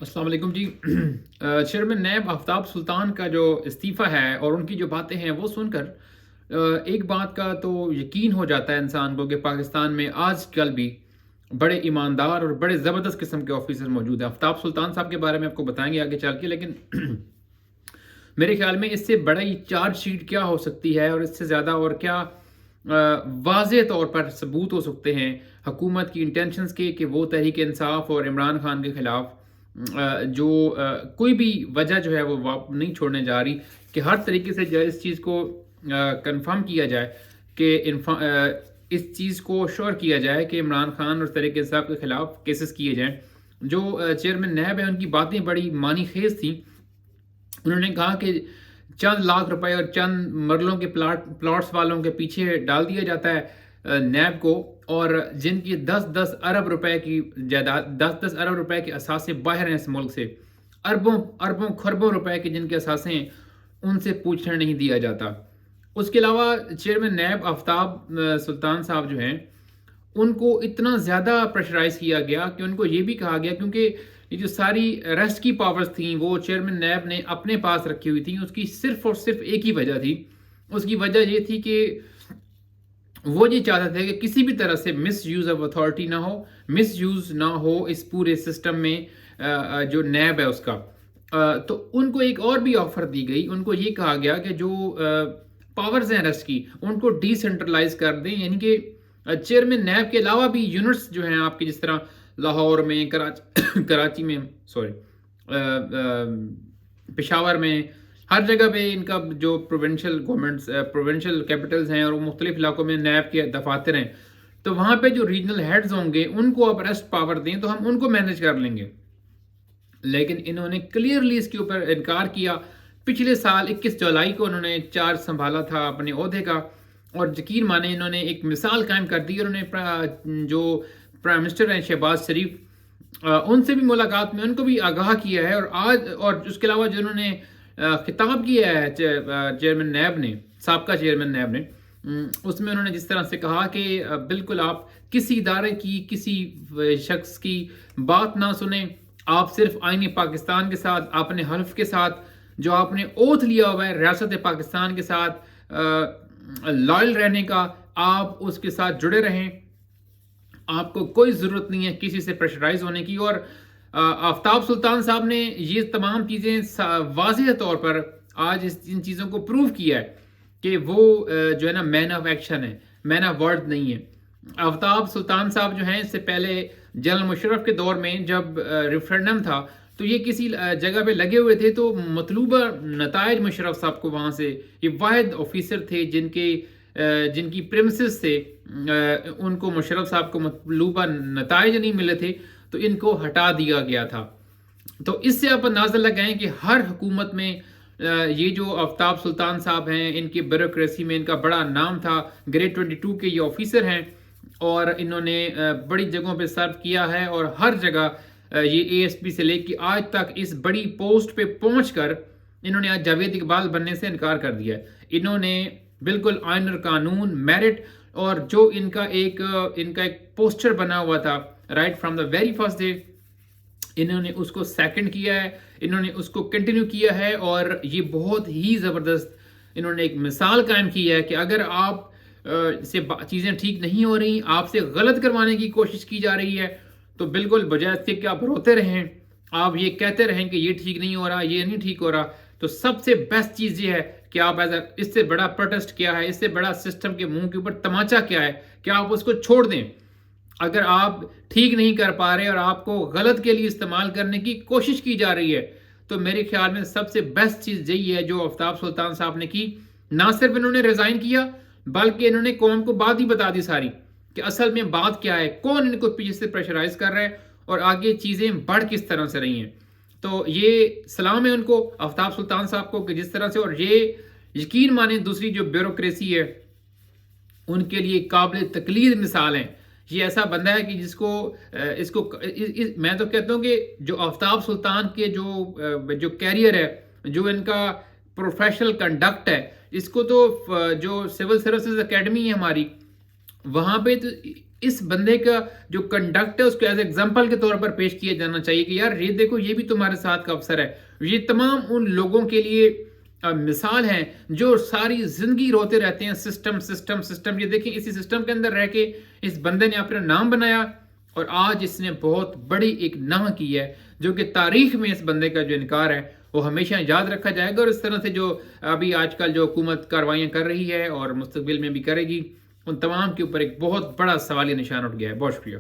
अस्सलाम वालेकुम जी। चेयरमैन नैब आफ्ताब सुल्तान का जो इस्तीफ़ा है और उनकी जो बातें हैं वो सुनकर एक बात का तो यकीन हो जाता है इंसान को कि पाकिस्तान में आजकल भी बड़े ईमानदार और बड़े ज़बरदस्त किस्म के ऑफिसर मौजूद हैं। आफ्ताब सुल्तान साहब के बारे में आपको बताएंगे आगे चल के, लेकिन मेरे ख्याल में इससे बड़ा ही चार्जशीट क्या हो सकती है और इससे ज़्यादा और क्या वाज़े तौर पर सबूत हो सकते हैं हुकूमत की इंटेंशंस के कि वो तहरीक इंसाफ और इमरान खान के ख़िलाफ़ कोई भी वजह जो है वो नहीं छोड़ने जा रही कि हर तरीके से जो है इस चीज़ को कंफर्म किया जाए कि इस चीज़ को श्योर किया जाए कि इमरान खान और तहरीक इंसाफ के ख़िलाफ़ केसेस किए जाएँ। जो चेयरमैन नैब है उनकी बातें बड़ी मानी खेज थी। उन्होंने कहा कि चंद लाख रुपए और चंद मरलों के प्लॉट्स वालों के पीछे डाल दिया जाता है नैब को, और जिनकी 10-10 अरब रुपए की जायदाद, 10-10 अरब रुपए के असासे बाहर हैं इस मुल्क से, अरबों अरबों खरबों रुपए के जिनके असासे हैं उनसे पूछने नहीं दिया जाता। उसके अलावा चेयरमैन नैब आफ्ताब सुल्तान साहब जो हैं उनको इतना ज़्यादा प्रेशराइज़ किया गया कि उनको ये भी कहा गया, क्योंकि ये जो सारी अरेस्ट की पावर्स थी वो चेयरमैन नैब ने अपने पास रखी हुई थी, उसकी सिर्फ और सिर्फ एक ही वजह थी। उसकी वजह ये थी कि वो ये चाहते थे कि किसी भी तरह से मिस यूज़ ऑफ अथॉरिटी ना हो, मिस यूज़ ना हो इस पूरे सिस्टम में जो नैब है उसका। तो उनको एक और भी ऑफर दी गई, उनको ये कहा गया कि जो पावर्स हैं अरेस्ट की उनको डिसेंट्रलाइज कर दें, यानी कि चेयरमैन नैब के अलावा भी यूनिट्स जो हैं आपके, जिस तरह लाहौर में, कराची में, सॉरी, पेशावर में, हर जगह पे इनका जो प्रोविंशियल गवर्नमेंट्स, प्रोविंशियल कैपिटल्स हैं और वो मुख्तलिफ इलाकों में नैब के दफातर हैं, तो वहाँ पे जो रीजनल हेड्स होंगे उनको आप अरेस्ट पावर दें तो हम उनको मैनेज कर लेंगे। लेकिन इन्होंने क्लियरली इसके ऊपर इनकार किया। पिछले साल 21 जुलाई को उन्होंने चार्ज संभाला था अपने ओहदे का, और यकीन माने इन्होंने एक मिसाल कायम कर दी। उन्होंने जो प्राइम मिनिस्टर हैं शहबाज शरीफ, उनसे भी मुलाकात में उनको भी आगाह किया है, और आज और उसके अलावा जो उन्होंने खिताब किया है चेयरमैन नैब ने, साबका चेयरमैन नैब ने, उसमें उन्होंने जिस तरह से कहा कि बिल्कुल आप किसी इदारे की, किसी शख्स की बात ना सुने, आप सिर्फ आईने पाकिस्तान के साथ, अपने हल्फ के साथ, जो आपने ओथ लिया हुआ है रियासत पाकिस्तान के साथ लॉयल रहने का, आप उसके साथ जुड़े रहें। आपको कोई ज़रूरत नहीं है किसी से प्रेशराइज होने की। और आफ्ताब सुल्तान साहब ने ये तमाम चीज़ें वाज़ेह तौर पर आज इन चीज़ों को प्रूव किया है कि वो जो है ना मैन ऑफ एक्शन है, मैन ऑफ वर्ड नहीं है। आफ्ताब सुल्तान साहब जो हैं, इससे पहले जनरल मुशर्रफ के दौर में जब रेफरेंडम था तो ये किसी जगह पे लगे हुए थे, तो मतलूबा नताइज मुशर्रफ साहब को वहाँ से, ये वाहिद ऑफिसर थे जिनकी प्रेमिसेस से उनको मुशर्रफ साहब को मतलूबा नताइज नहीं मिले थे, तो इनको हटा दिया गया था। तो इससे आप अंदाज़ा लगाएं कि हर हुकूमत में ये जो आफ्ताब सुल्तान साहब हैं, इनकी ब्यूरोक्रेसी में इनका बड़ा नाम था। ग्रेड 22 के ये ऑफिसर हैं और इन्होंने बड़ी जगहों पे सर्व किया है, और हर जगह ये एएसपी से लेके आज तक इस बड़ी पोस्ट पे पहुंचकर इन्होंने आज जावेद इकबाल बनने से इनकार कर दिया है। इन्होंने बिल्कुल आइन और कानून, मेरिट, और जो इनका एक पोस्टर बना हुआ था right from the very first day, इन्होंने उसको सेकंड किया है, इन्होंने उसको कंटिन्यू किया है, और ये बहुत ही ज़बरदस्त इन्होंने एक मिसाल कायम की है कि अगर आप से चीज़ें ठीक नहीं हो रही, आपसे गलत करवाने की कोशिश की जा रही है, तो बिल्कुल बजाय इसके कि आप रोते रहें, आप ये कहते रहें कि ये ठीक नहीं हो रहा, ये नहीं ठीक हो रहा, तो सबसे बेस्ट चीज़ ये है कि आप इससे बड़ा प्रोटेस्ट क्या है, इससे बड़ा सिस्टम के मुंह के ऊपर तमाचा क्या है कि आप उसको छोड़ दें। अगर आप ठीक नहीं कर पा रहे और आपको गलत के लिए इस्तेमाल करने की कोशिश की जा रही है, तो मेरे ख्याल में सबसे बेस्ट चीज़ यही है जो आफ्ताब सुल्तान साहब ने की। ना सिर्फ इन्होंने रिजाइन किया, बल्कि इन्होंने कौम को बात ही बता दी सारी कि असल में बात क्या है, कौन इनको पीछे से प्रेशराइज कर रहा है, और आगे चीज़ें बढ़ किस तरह से रही हैं। तो ये सलाम है उनको, आफ्ताब सुल्तान साहब को, कि जिस तरह से, और ये यकीन माने दूसरी जो ब्यूरोक्रेसी है उनके लिए काबिल तकलीद मिसाल है। ये ऐसा बंदा है कि जिसको मैं तो कहता हूँ कि जो आफ्ताब सुल्तान के जो कैरियर है, जो इनका प्रोफेशनल कंडक्ट है, इसको तो जो सिविल सर्विसेज एकेडमी है हमारी, वहाँ पे तो اس بندے کا جو کنڈکٹ ہے اس کو ایز ایگزامپل کے طور پر پیش کیا جانا چاہیے کہ یار یہ دیکھو یہ بھی تمہارے ساتھ کا افسر ہے. یہ تمام ان لوگوں کے لیے مثال ہیں جو ساری زندگی روتے رہتے ہیں سسٹم سسٹم سسٹم. یہ دیکھیں اسی سسٹم کے اندر رہ کے اس بندے نے اپنا نام بنایا اور آج اس نے بہت بڑی ایک نہ کی ہے جو کہ تاریخ میں اس بندے کا جو انکار ہے وہ ہمیشہ یاد رکھا جائے گا. اور اس طرح سے جو ابھی آج کل جو حکومت کاروائیاں کر رہی ہے اور مستقبل میں بھی کرے گی ان تمام کے اوپر ایک بہت بڑا سوالیہ نشان اٹھ گیا ہے. بہت شکریہ.